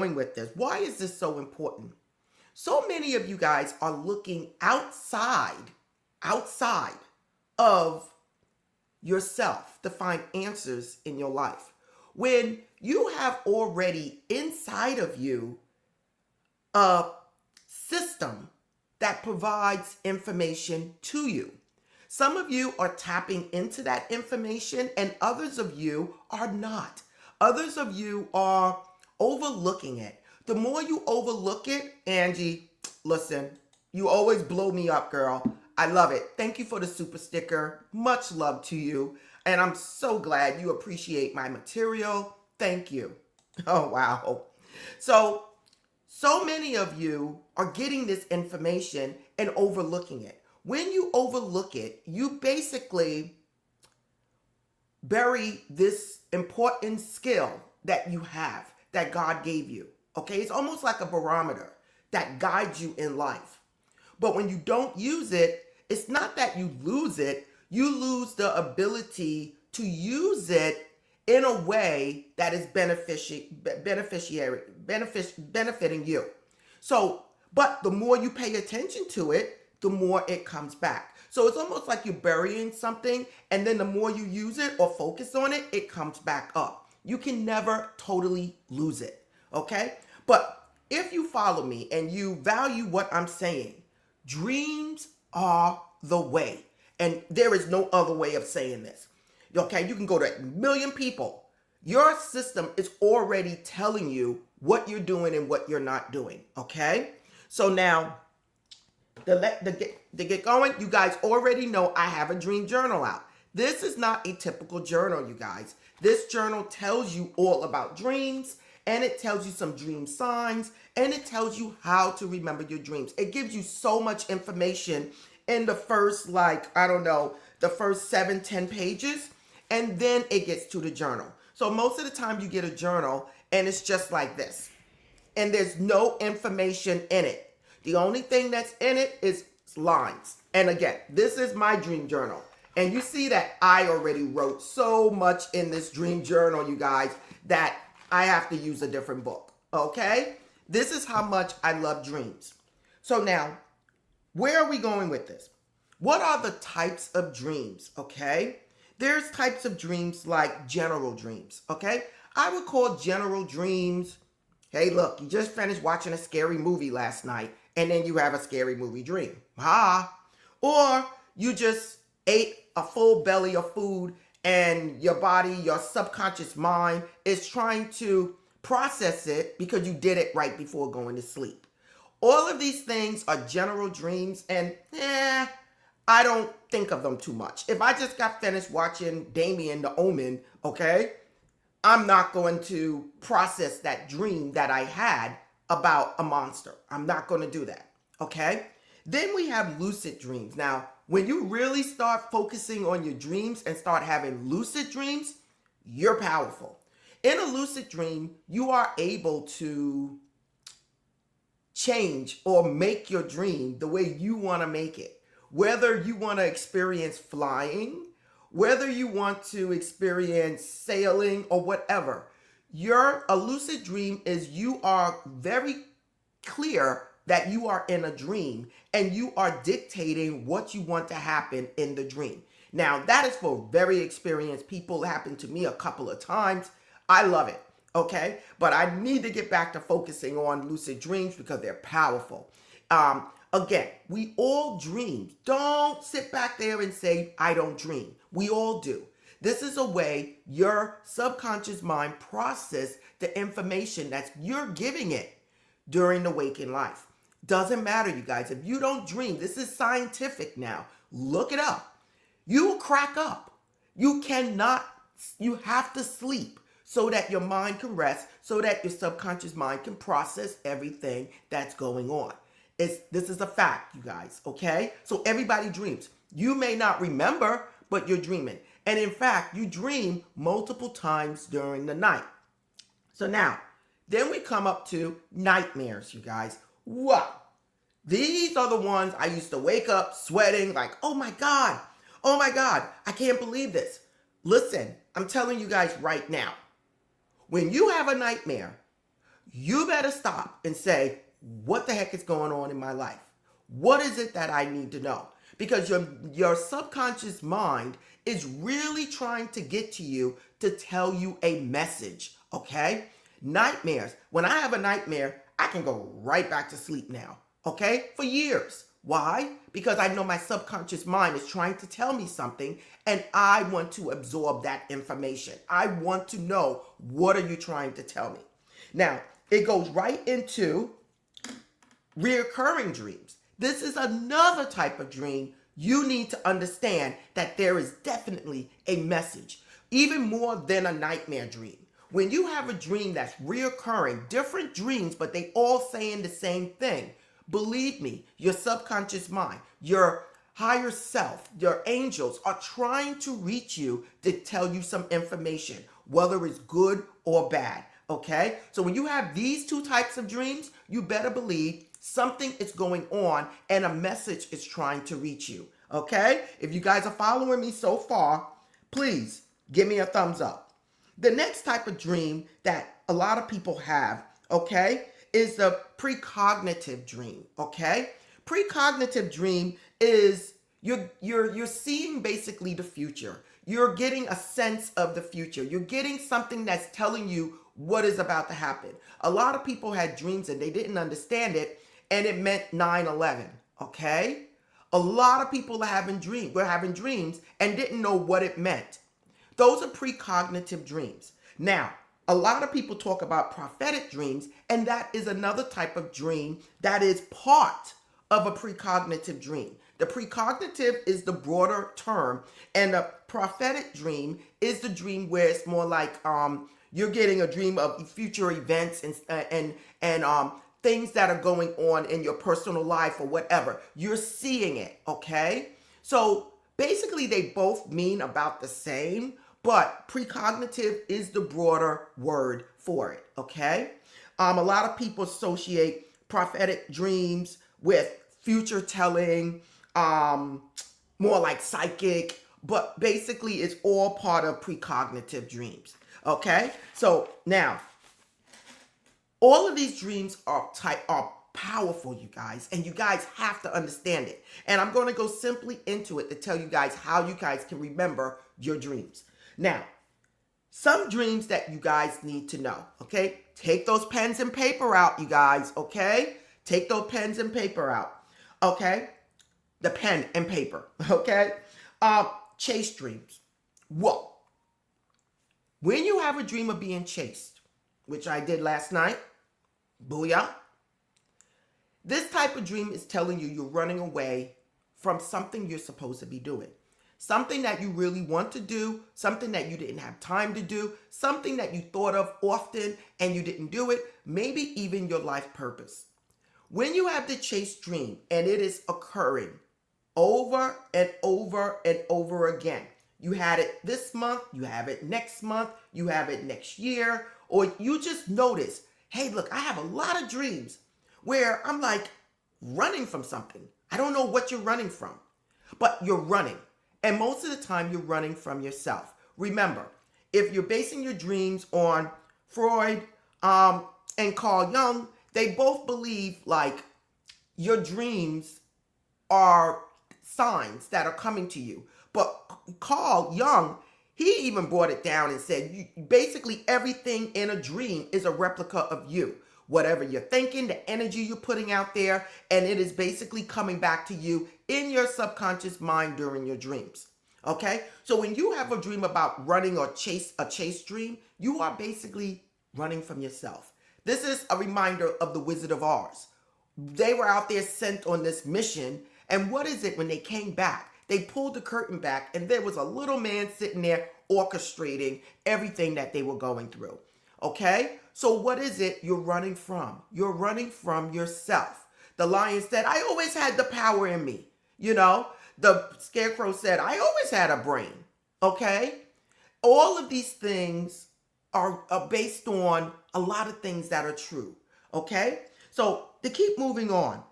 with this? Why is this so important? So many of you guys are looking outside of yourself to find answers in your life. When you have already inside of you a system that provides information to you. Some of you are tapping into that information and others of you are not. Others of you are overlooking it. The more you overlook it, Angie, listen, you always blow me up, girl. I love it. Thank you for the super sticker. Much love to you. And I'm so glad you appreciate my material. Thank you. Oh, wow. So many of you are getting this information and overlooking it. When you overlook it, you basically bury this important skill that you have, that God gave you. Okay, it's almost like a barometer that guides you in life. But when you don't use it, it's not that you you lose the ability to use it in a way that is benefiting you. So, but the more you pay attention to it, the more it comes back. So it's almost like you're burying something, and then the more you use it or focus on it, it comes back up. You can never totally lose it, okay? But if you follow me and you value what I'm saying, dreams are the way. And there is no other way of saying this. Okay, you can go to a million people. Your system is already telling you what you're doing and what you're not doing, okay? So now, to get going, you guys already know I have a dream journal out. This is not a typical journal, you guys. This journal tells you all about dreams, and it tells you some dream signs, and it tells you how to remember your dreams. It gives you so much information in the first, the first 7-10 pages, and then it gets to the journal. So most of the time you get a journal, and it's just like this, and there's no information in it. The only thing that's in it is lines. And again, this is my dream journal. And you see that I already wrote so much in this dream journal, you guys, that I have to use a different book, okay? This is how much I love dreams. So now, where are we going with this? What are the types of dreams, okay? There's types of dreams like general dreams, okay? I would call general dreams, hey, look, you just finished watching a scary movie last night, and then you have a scary movie dream. Or you just ate a full belly of food and your body, your subconscious mind is trying to process it because you did it right before going to sleep. All of these things are general dreams, and I don't think of them too much. If I just got finished watching Damien the Omen, okay, I'm not going to process that dream that I had about a monster. I'm not going to do that, okay? Then we have lucid dreams. Now, when you really start focusing on your dreams and start having lucid dreams, you're powerful. In a lucid dream, you are able to change or make your dream the way you want to make it. Whether you want to experience flying, whether you want to experience sailing or whatever, a lucid dream is you are very clear that you are in a dream and you are dictating what you want to happen in the dream. Now, that is for very experienced people. It happened to me a couple of times. I love it, okay? But I need to get back to focusing on lucid dreams because they're powerful. Again, we all dream. Don't sit back there and say, I don't dream. We all do. This is a way your subconscious mind processes the information that you're giving it during the waking life. Doesn't matter, you guys. If you don't dream, this is scientific now. Look it up. You will crack up. You have to sleep so that your mind can rest, so that your subconscious mind can process everything that's going on. This is a fact, you guys, okay? So everybody dreams. You may not remember, but you're dreaming. And in fact, you dream multiple times during the night. So now, then we come up to nightmares, you guys. Wow. These are the ones I used to wake up sweating like, oh my God, I can't believe this. Listen, I'm telling you guys right now, when you have a nightmare, you better stop and say, what the heck is going on in my life? What is it that I need to know? Because your subconscious mind is really trying to get to you to tell you a message, okay? Nightmares. When I have a nightmare, I can go right back to sleep now, okay? For years. Why? Because I know my subconscious mind is trying to tell me something and I want to absorb that information. I want to know, what are you trying to tell me? Now, it goes right into reoccurring dreams. This is another type of dream. You need to understand that there is definitely a message, even more than a nightmare dream. When you have a dream that's reoccurring, different dreams, but they all saying the same thing, believe me, your subconscious mind, your higher self, your angels are trying to reach you to tell you some information, whether it's good or bad, okay? So when you have these two types of dreams, you better believe something is going on and a message is trying to reach you, okay? If you guys are following me so far, please give me a thumbs up. The next type of dream that a lot of people have, okay, is the precognitive dream, okay? Precognitive dream is you're seeing basically the future. You're getting a sense of the future. You're getting something that's telling you what is about to happen. A lot of people had dreams and they didn't understand it, and it meant 9/11, okay? A lot of people were having dreams and didn't know what it meant. Those are precognitive dreams. Now, a lot of people talk about prophetic dreams, and that is another type of dream that is part of a precognitive dream. The precognitive is the broader term, and a prophetic dream is the dream where it's more like you're getting a dream of future events and things that are going on in your personal life or whatever. You're seeing it, okay? So basically they both mean about the same, but precognitive is the broader word for it, okay? A lot of people associate prophetic dreams with future telling, more like psychic, but basically it's all part of precognitive dreams, okay? So now, all of these dreams are powerful, you guys, and you guys have to understand it. And I'm going to go simply into it to tell you guys how you guys can remember your dreams. Now, some dreams that you guys need to know, okay? Take those pens and paper out, you guys, okay? Take those pens and paper out, okay? The pen and paper, okay? Chase dreams. Whoa. When you have a dream of being chased, which I did last night, booyah. This type of dream is telling you you're running away from something you're supposed to be doing. Something that you really want to do, something that you didn't have time to do, something that you thought of often and you didn't do it, maybe even your life purpose. When you have the chase dream and it is occurring over and over and over again, you had it this month, you have it next month, you have it next year, or you just notice, hey, look, I have a lot of dreams where I'm like running from something. I don't know what you're running from, but you're running. And most of the time you're running from yourself. Remember, if you're basing your dreams on Freud and Carl Jung, they both believe like your dreams are signs that are coming to you. But Carl Jung, he even brought it down and said, basically everything in a dream is a replica of you. Whatever you're thinking, the energy you're putting out there, and it is basically coming back to you in your subconscious mind during your dreams. Okay? So when you have a dream about running or a chase dream, you are basically running from yourself. This is a reminder of the Wizard of Oz. They were out there sent on this mission, and what is it when they came back? They pulled the curtain back, and there was a little man sitting there orchestrating everything that they were going through. Okay? So what is it you're running from? You're running from yourself. The lion said, I always had the power in me. You know, the scarecrow said, I always had a brain. Okay? All of these things are based on a lot of things that are true. Okay? So to keep moving on,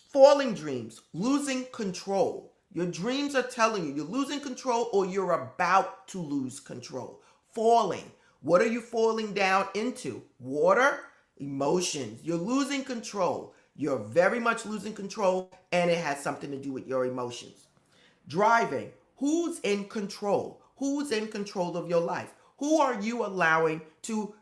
falling dreams, losing control. Your dreams are telling you you're losing control or you're about to lose control. Falling. What are you falling down into? Water, Emotions. You're losing control. You're very much losing control, and it has something to do with your emotions. Driving. Who's in control? Who's in control of your life? Who are you allowing to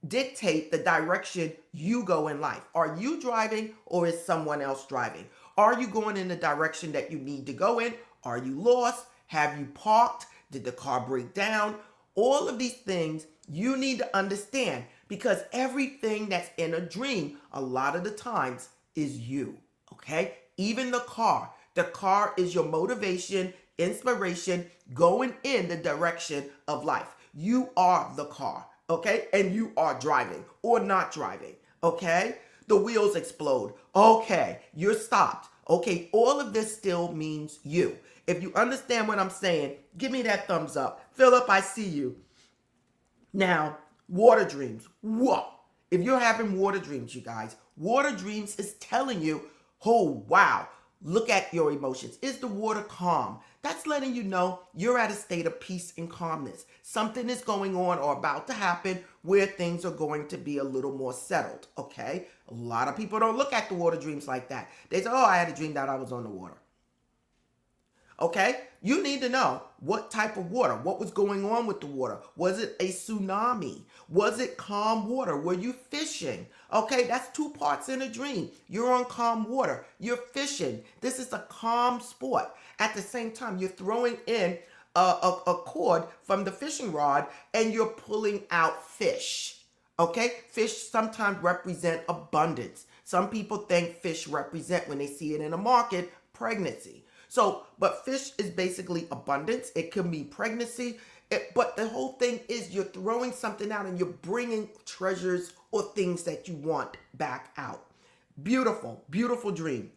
dictate the direction you go in life? Are you driving or is someone else driving? Are you going in the direction that you need to go in? Are you lost? Have you parked? Did the car break down? All of these things you need to understand, because everything that's in a dream a lot of the times is you, okay? Even the car. The car is your motivation, inspiration, going in the direction of life. You are the car, okay? And you are driving or not driving, okay? The wheels explode. Okay, you're stopped. Okay, all of this still means you. If you understand what I'm saying, give me that thumbs up. Philip, I see you. Now, water dreams. Whoa. If you're having water dreams, you guys, water dreams is telling you, oh, wow, look at your emotions. Is the water calm? That's letting you know you're at a state of peace and calmness. Something is going on or about to happen where things are going to be a little more settled, okay? A lot of people don't look at the water dreams like that. They say, oh, I had a dream that I was on the water. Okay? You need to know what type of water, what was going on with the water. Was it a tsunami? Was it calm water? Were you fishing? Okay, that's two parts in a dream. You're on calm water. You're fishing. This is a calm sport. At the same time, you're throwing in a cord from the fishing rod and you're pulling out fish. Okay? Fish sometimes represent abundance. Some people think fish represent, when they see it in a market, pregnancy. So, but fish is basically abundance. It can be pregnancy. But the whole thing is you're throwing something out and you're bringing treasures or things that you want back out. Beautiful, beautiful dream.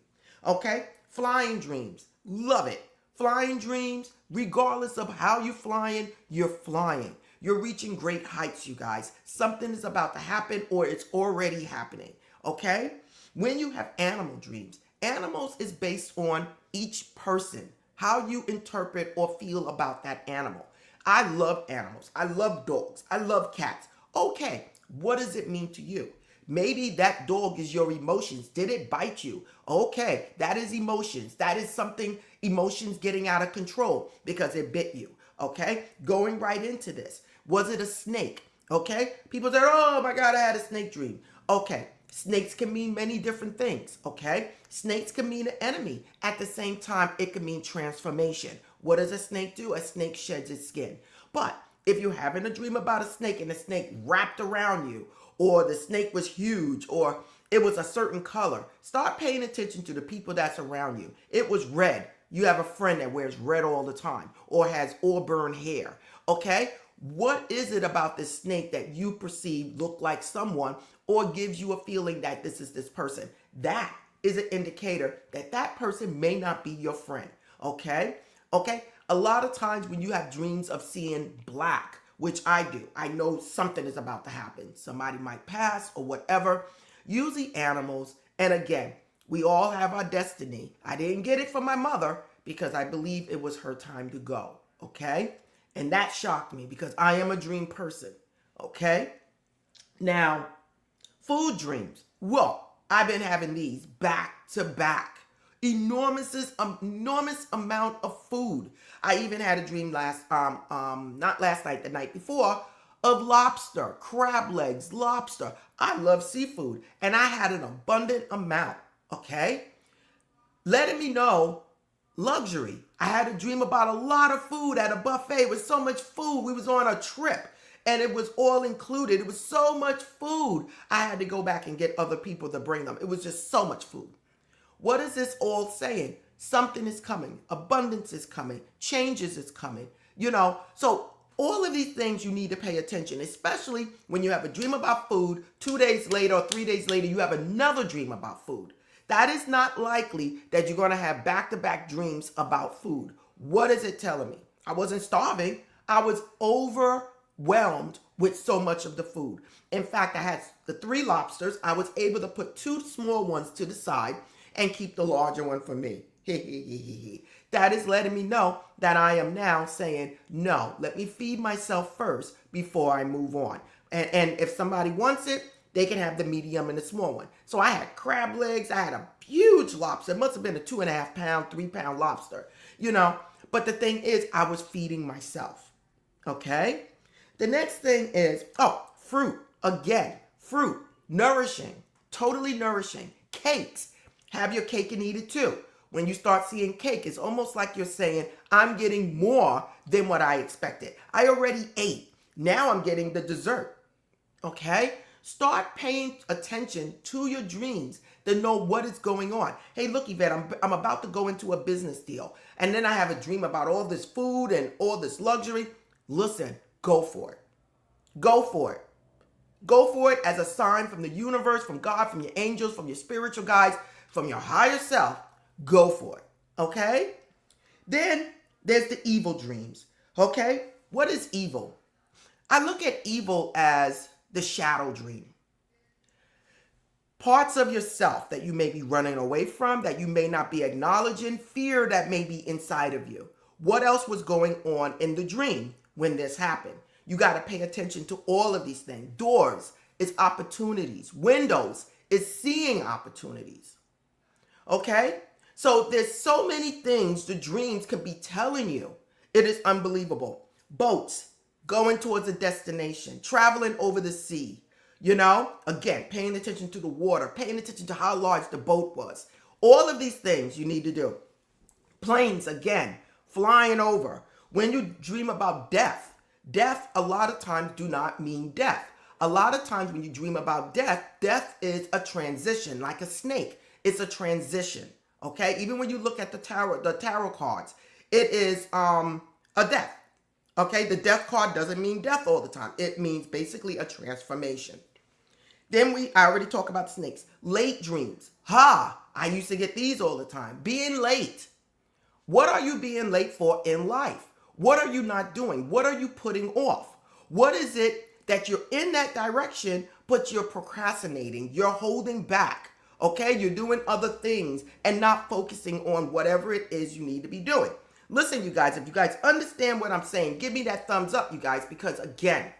Okay? Flying dreams. Love it. Flying dreams, regardless of how you're flying, you're flying. You're reaching great heights, you guys. Something is about to happen or it's already happening. Okay? When you have animal dreams, animals is based on each person, how you interpret or feel about that animal. I love animals. I love dogs. I love cats. Okay, what does it mean to you? Maybe that dog is your emotions. Did it bite you? Okay, that is emotions. That is something, emotions getting out of control because it bit you. Okay, going right into this. Was it a snake? Okay, people say, oh my God, I had a snake dream. Okay. Snakes can mean many different things, okay? Snakes can mean an enemy. At the same time, it can mean transformation. What does a snake do? A snake sheds its skin. But if you're having a dream about a snake and the snake wrapped around you, or the snake was huge, or it was a certain color, start paying attention to the people that's around you. It was red. You have a friend that wears red all the time or has auburn hair, okay? What is it about this snake that you perceive look like someone or gives you a feeling that this is this person? That is an indicator that that person may not be your friend, okay? Okay? A lot of times when you have dreams of seeing black, which I do, I know something is about to happen. Somebody might pass or whatever. Usually animals, and again, we all have our destiny. I didn't get it from my mother because I believe it was her time to go, okay? And that shocked me because I am a dream person, okay? Now, food dreams. Well, I've been having these back to back. Enormous amount of food. I even had a dream not last night, the night before, of lobster, crab legs, lobster. I love seafood, and I had an abundant amount, okay? Letting me know luxury. I had a dream about a lot of food at a buffet with so much food. We was on a trip and it was all included. It was so much food. I had to go back and get other people to bring them. It was just so much food. What is this all saying? Something is coming. Abundance is coming. Changes is coming. You know, so all of these things you need to pay attention, especially when you have a dream about food. 2 days later or 3 days later, you have another dream about food. That is not likely that you're going to have back-to-back dreams about food. What is it telling me? I wasn't starving. I was overwhelmed with so much of the food. In fact, I had the 3 lobsters. I was able to put 2 small ones to the side and keep the larger one for me. That is letting me know that I am now saying, no, let me feed myself first before I move on. And if somebody wants it, They can have the medium and the small one. So I had crab legs. I had a huge lobster. It must have been a 2.5 pound, 3 pound lobster, you know. But the thing is, I was feeding myself. Okay. The next thing is, fruit. Again, fruit, nourishing, totally nourishing. Cakes. Have your cake and eat it too. When you start seeing cake, it's almost like you're saying, I'm getting more than what I expected. I already ate. Now I'm getting the dessert. Okay? Start paying attention to your dreams to know what is going on. Hey, look, Eyvette, I'm about to go into a business deal. And then I have a dream about all this food and all this luxury. Listen, go for it. Go for it. Go for it as a sign from the universe, from God, from your angels, from your spiritual guides, from your higher self. Go for it. Okay? Then there's the evil dreams. Okay? What is evil? I look at evil as the shadow dream. Parts of yourself that you may be running away from, that you may not be acknowledging, fear that may be inside of you. What else was going on in the dream when this happened? You got to pay attention to all of these things. Doors is opportunities. Windows is seeing opportunities. Okay? So there's so many things the dreams could be telling you. It is unbelievable. Boats, going towards a destination, traveling over the sea, you know, again, paying attention to the water, paying attention to how large the boat was. All of these things you need to do. Planes, again, flying over. When you dream about death, death a lot of times do not mean death. A lot of times when you dream about death, death is a transition, like a snake. It's a transition, okay? Even when you look at the tarot cards, it is a death. Okay, the death card doesn't mean death all the time. It means basically a transformation. Then I already talked about snakes. Late dreams. I used to get these all the time. Being late. What are you being late for in life? What are you not doing? What are you putting off? What is it that you're in that direction, but you're procrastinating? You're holding back. Okay, you're doing other things and not focusing on whatever it is you need to be doing. Listen, you guys, if you guys understand what I'm saying, give me that thumbs up, you guys, because again,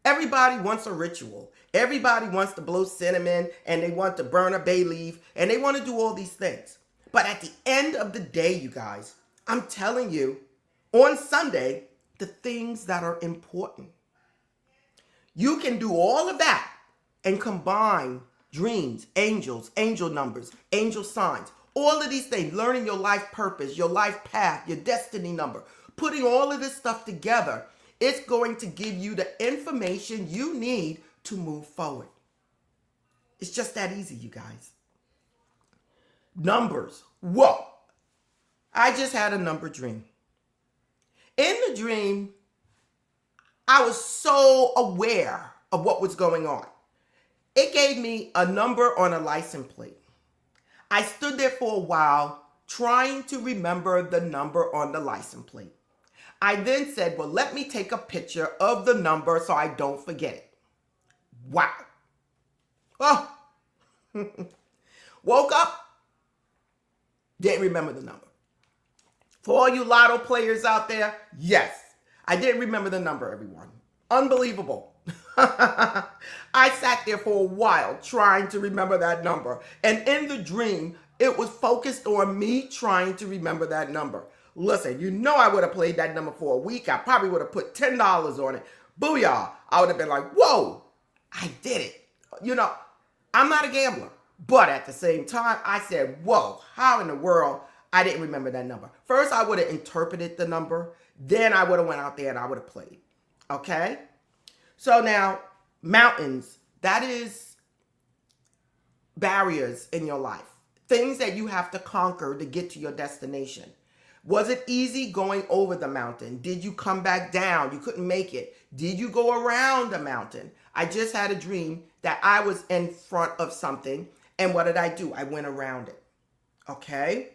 everybody wants a ritual. Everybody wants to blow cinnamon and they want to burn a bay leaf and they want to do all these things. But at the end of the day, you guys, I'm telling you, on Sunday, the things that are important. You can do all of that and combine dreams, angels, angel numbers, angel signs. All of these things, learning your life purpose, your life path, your destiny number, putting all of this stuff together, it's going to give you the information you need to move forward. It's just that easy, you guys. Numbers. Whoa. I just had a number dream. In the dream, I was so aware of what was going on. It gave me a number on a license plate. I stood there for a while trying to remember the number on the license plate. I then said, well, let me take a picture of the number so I don't forget it. Wow. Oh. Woke up, didn't remember the number. For all you lotto players out there, yes, I didn't remember the number, everyone. Unbelievable. I sat there for a while trying to remember that number. And in the dream, it was focused on me trying to remember that number. Listen, you know I would have played that number for a week. I probably would have put $10 on it. Booyah. I would have been like, whoa, I did it. You know, I'm not a gambler. But at the same time, I said, whoa, how in the world I didn't remember that number? First, I would have interpreted the number. Then I would have went out there and I would have played. Okay? So now, mountains, that is barriers in your life. Things that you have to conquer to get to your destination. Was it easy going over the mountain? Did you come back down? You couldn't make it. Did you go around the mountain? I just had a dream that I was in front of something. And what did I do? I went around it. Okay?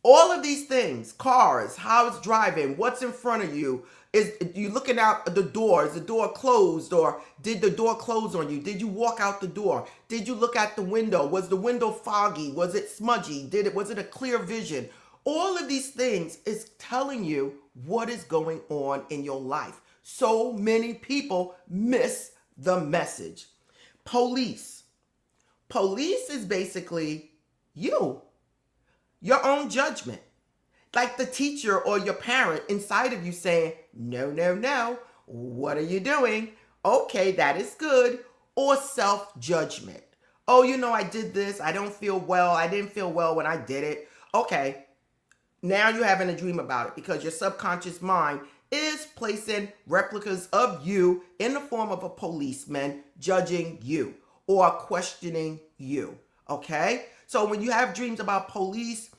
All of these things, cars, how it's driving, what's in front of you, is you looking out the door, is the door closed, or did the door close on you? Did you walk out the door? Did you look at the window? Was the window foggy? Was it smudgy? Was it a clear vision? All of these things is telling you what is going on in your life. So many people miss the message. Police. Police is basically you, your own judgment. Like the teacher or your parent inside of you saying, no, no, no, what are you doing? Okay, that is good. Or self-judgment. Oh, I did this. I don't feel well. I didn't feel well when I did it. Okay, now you're having a dream about it because your subconscious mind is placing replicas of you in the form of a policeman judging you or questioning you. Okay? So when you have dreams about police,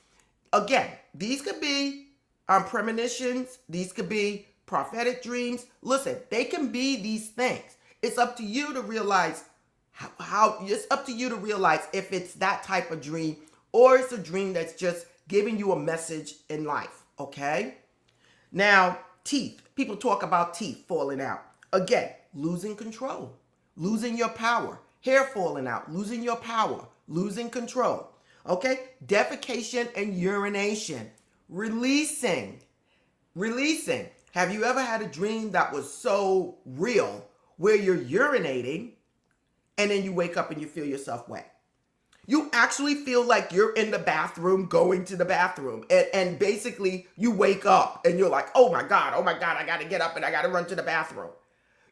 again, these could be premonitions. These could be prophetic dreams. Listen, they can be these things. It's up to you to realize how it's up to you to realize if it's that type of dream or it's a dream that's just giving you a message in life. Okay? Now, teeth. People talk about teeth falling out. Again, losing control, losing your power. Hair falling out, losing your power, losing control. Okay? Defecation and urination. Releasing. Have you ever had a dream that was so real where you're urinating and then you wake up and you feel yourself wet? You actually feel like you're in the bathroom going to the bathroom. And basically you wake up and you're like, oh my God, I got to get up and I got to run to the bathroom.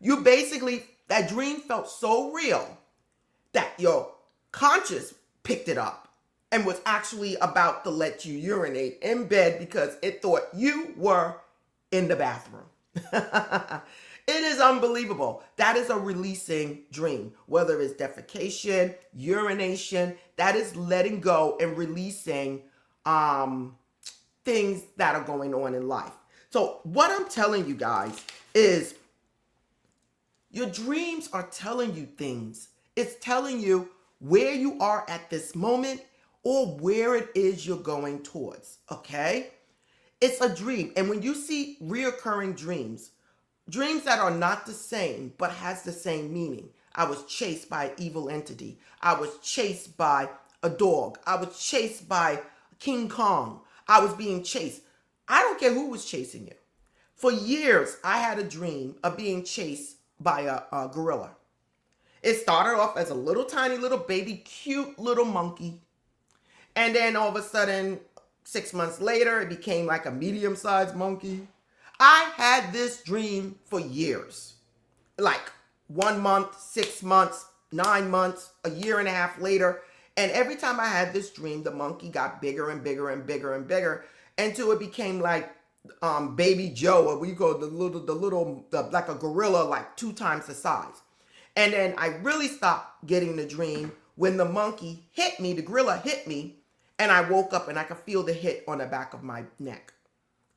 That dream felt so real that your conscious picked it up and was actually about to let you urinate in bed because it thought you were in the bathroom. It is unbelievable. That is a releasing dream. Whether it's defecation, urination, that is letting go and releasing things that are going on in life. So what I'm telling you guys is your dreams are telling you things. It's telling you where you are at this moment or where it is you're going towards, okay? It's a dream. And when you see reoccurring dreams that are not the same but has the same meaning. I was chased by an evil entity. I was chased by a dog. I was chased by King Kong. I was being chased. I don't care who was chasing you. For years, I had a dream of being chased by a gorilla. It started off as a little tiny little baby, cute little monkey. And then all of a sudden, 6 months later, it became like a medium-sized monkey. I had this dream for years. Like 1 month, 6 months, 9 months, a year and a half later. And every time I had this dream, the monkey got bigger and bigger and bigger and bigger until it became like Baby Joe, or we go like a gorilla, like 2 times the size. And then I really stopped getting the dream when the monkey hit me, the gorilla hit me, and I woke up and I could feel the hit on the back of my neck.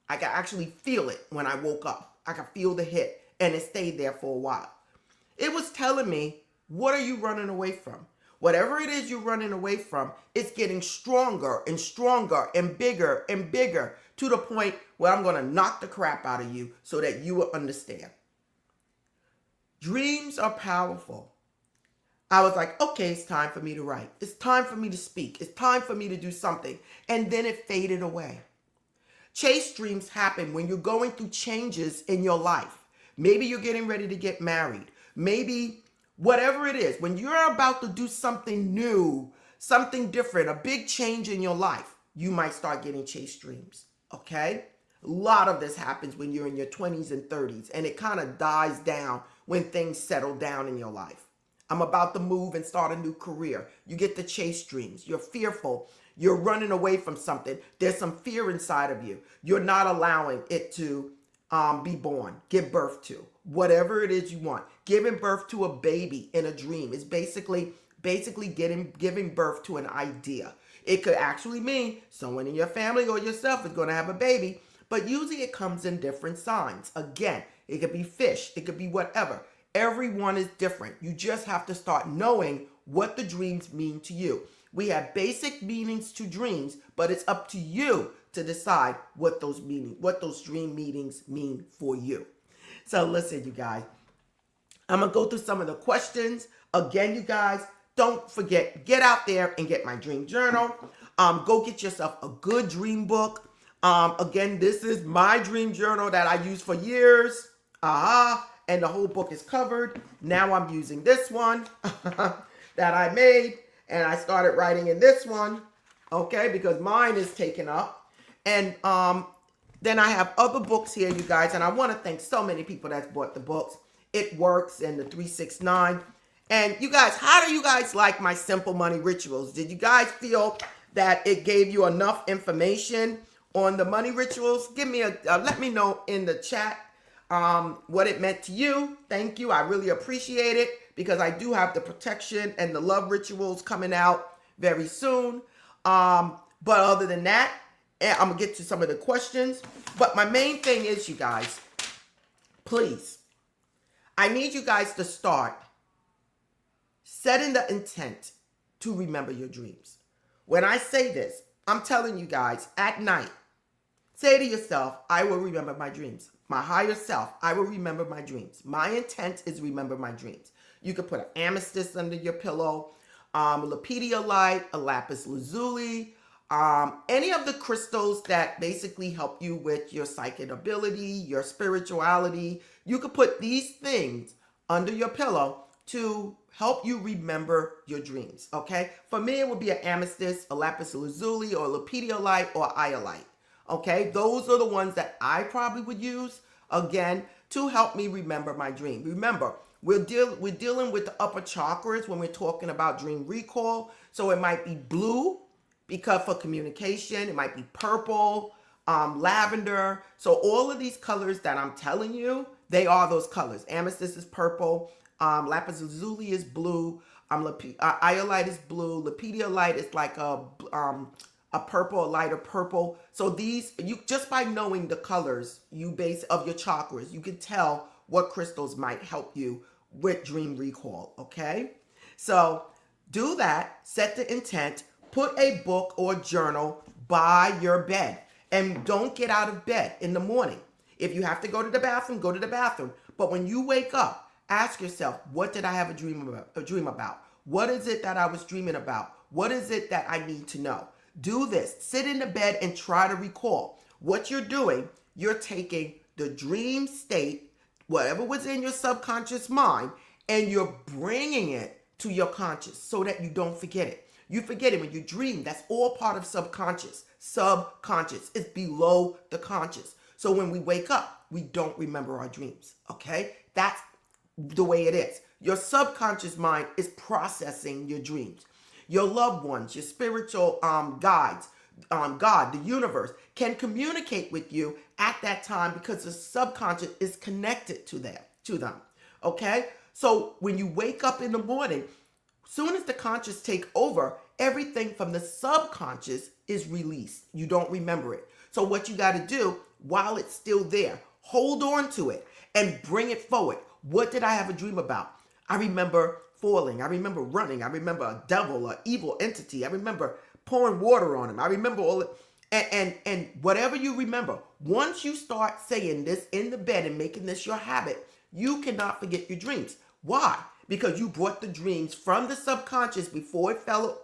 I could actually feel it when I woke up. I could feel the hit, and it stayed there for a while. It was telling me, what are you running away from? Whatever it is you're running away from, it's getting stronger and stronger and bigger to the point where I'm going to knock the crap out of you so that you will understand. Dreams are powerful. I was like, okay, it's time for me to write. It's time for me to speak. It's time for me to do something. And then it faded away. Chase dreams happen when you're going through changes in your life. Maybe you're getting ready to get married. Maybe whatever it is, when you're about to do something new, something different, a big change in your life, you might start getting chase dreams, okay? A lot of this happens when you're in your 20s and 30s, and it kind of dies down when things settle down in your life. I'm about to move and start a new career. You get the chase dreams. You're fearful. You're running away from something. There's some fear inside of you. You're not allowing it to be born, give birth to, whatever it is you want. Giving birth to a baby in a dream is basically giving birth to an idea. It could actually mean someone in your family or yourself is going to have a baby, but usually it comes in different signs. Again, it could be fish. It could be whatever. Everyone is different. You just have to start knowing what the dreams mean to you. We have basic meanings to dreams, but it's up to you to decide what those dream meanings mean for you. So listen, you guys, I'm going to go through some of the questions. Again, you guys, don't forget, get out there and get my dream journal. Go get yourself a good dream book. Again, this is my dream journal that I used for years. and the whole book is covered. Now I'm using this one that I made, and I started writing in this one, okay, because mine is taken up. And then I have other books here, you guys, and I want to thank so many people that's bought the books. It Works and the 369. And you guys, how do you guys like my simple money rituals? Did you guys feel that it gave you enough information on the money rituals? Give me let me know in the chat what it meant to you. Thank you. I really appreciate it, because I do have the protection and the love rituals coming out very soon. But other than that, I'm going to get to some of the questions. But my main thing is, you guys, please, I need you guys to start setting the intent to remember your dreams. When I say this, I'm telling you guys, at night, say to yourself, I will remember my dreams. My higher self, I will remember my dreams. My intent is remember my dreams. You could put an amethyst under your pillow, a lepidolite, a lapis lazuli, any of the crystals that basically help you with your psychic ability, your spirituality. You could put these things under your pillow to help you remember your dreams, okay? For me, it would be an amethyst, a lapis lazuli, or a lepidolite, or iolite, okay? Those are the ones that I probably would use, again, to help me remember my dream. Remember, we're dealing with the upper chakras when we're talking about dream recall. So it might be blue, because for communication, it might be purple, lavender. So all of these colors that I'm telling you, they are those colors. Amethyst is purple. Lapis lazuli is blue. Iolite is blue. Lepidolite is like a purple, a lighter purple. So these, you just by knowing the colors you base of your chakras, you can tell what crystals might help you with dream recall. Okay, so do that. Set the intent. Put a book or journal by your bed, and don't get out of bed in the morning. If you have to go to the bathroom, go to the bathroom. But when you wake up, ask yourself, what did I have a dream about? What is it that I was dreaming about? What is it that I need to know? Do this. Sit in the bed and try to recall. What you're doing, you're taking the dream state, whatever was in your subconscious mind, and you're bringing it to your conscious so that you don't forget it. You forget it when you dream. That's all part of subconscious. Subconscious is below the conscious. So when we wake up, we don't remember our dreams. Okay? That's the way it is. Your subconscious mind is processing your dreams. Your loved ones, your spiritual guides, God, the universe, can communicate with you at that time because the subconscious is connected to them. Okay? So when you wake up in the morning, soon as the conscious take over, everything from the subconscious is released. You don't remember it. So what you got to do while it's still there, hold on to it and bring it forward. What did I have a dream about? I remember falling. I remember running. I remember a devil, an evil entity. I remember pouring water on him. I remember all it. And whatever you remember, once you start saying this in the bed and making this your habit, you cannot forget your dreams. Why? Because you brought the dreams from the subconscious before it fell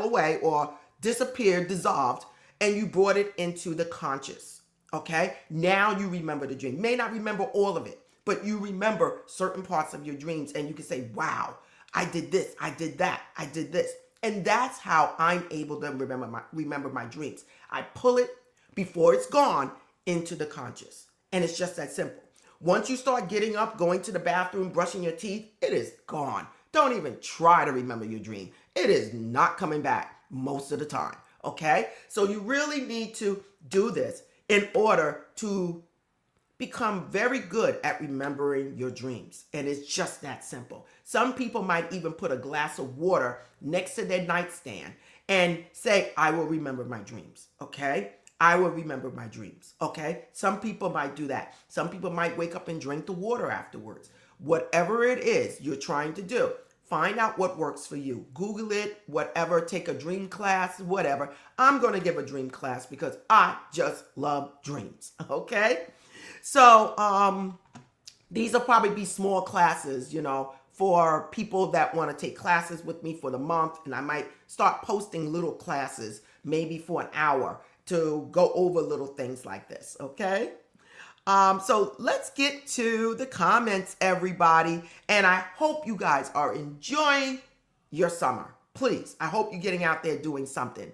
away or disappeared, dissolved, and you brought it into the conscious. Okay? Now you remember the dream. You may not remember all of it, but you remember certain parts of your dreams, and you can say, wow, I did this, I did that, I did this. And that's how I'm able to remember my dreams. I pull it before it's gone into the conscious. And it's just that simple. Once you start getting up, going to the bathroom, brushing your teeth, it is gone. Don't even try to remember your dream. It is not coming back most of the time, okay? So you really need to do this in order to become very good at remembering your dreams. And it's just that simple. Some people might even put a glass of water next to their nightstand and say, I will remember my dreams, okay? I will remember my dreams, okay? Some people might do that. Some people might wake up and drink the water afterwards. Whatever it is you're trying to do, find out what works for you. Google it, whatever, take a dream class, whatever. I'm going to give a dream class because I just love dreams, okay? So these will probably be small classes, for people that want to take classes with me for the month. And I might start posting little classes, maybe for an hour, to go over little things like this, okay? So let's get to the comments, everybody. And I hope you guys are enjoying your summer. Please, I hope you're getting out there doing something.